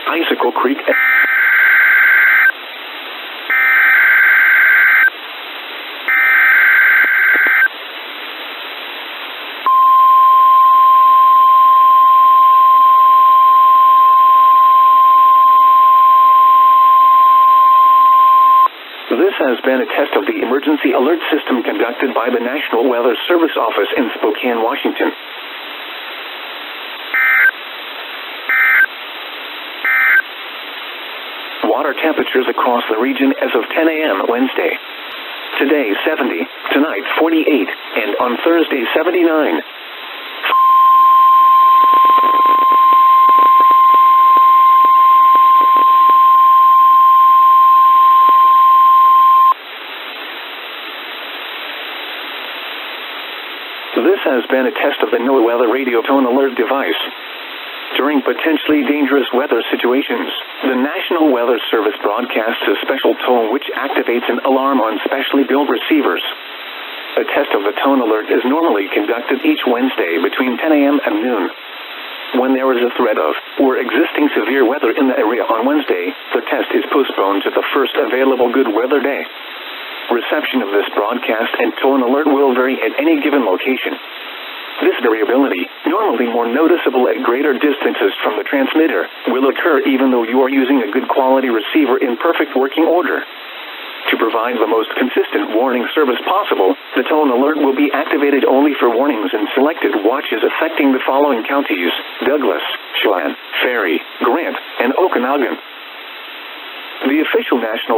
Icicle Creek. This has been a test of the emergency alert system conducted by the National Weather Service Office in Spokane, Washington. Water temperatures across the region as of 10 a.m. Wednesday. Today 70, tonight 48, and on Thursday 79. This has been a test of the NOAA Weather Radio Tone Alert device. During potentially dangerous weather situations, the National Weather Service broadcasts a special tone which activates an alarm on specially built receivers. A test of the tone alert is normally conducted each Wednesday between 10 a.m. and noon. When there is a threat of or existing severe weather in the area on Wednesday, the test is postponed to the first available good weather day. Reception of this broadcast and tone alert will vary at any given location. This variability, normally more noticeable at greater distances from the transmitter, will occur even though you are using a good quality receiver in perfect working order. To provide the most consistent warning service possible, the tone alert will be activated only for warnings in selected watches affecting the following counties: Douglas, Chelan, Ferry, Grant, and Okanagan. The official National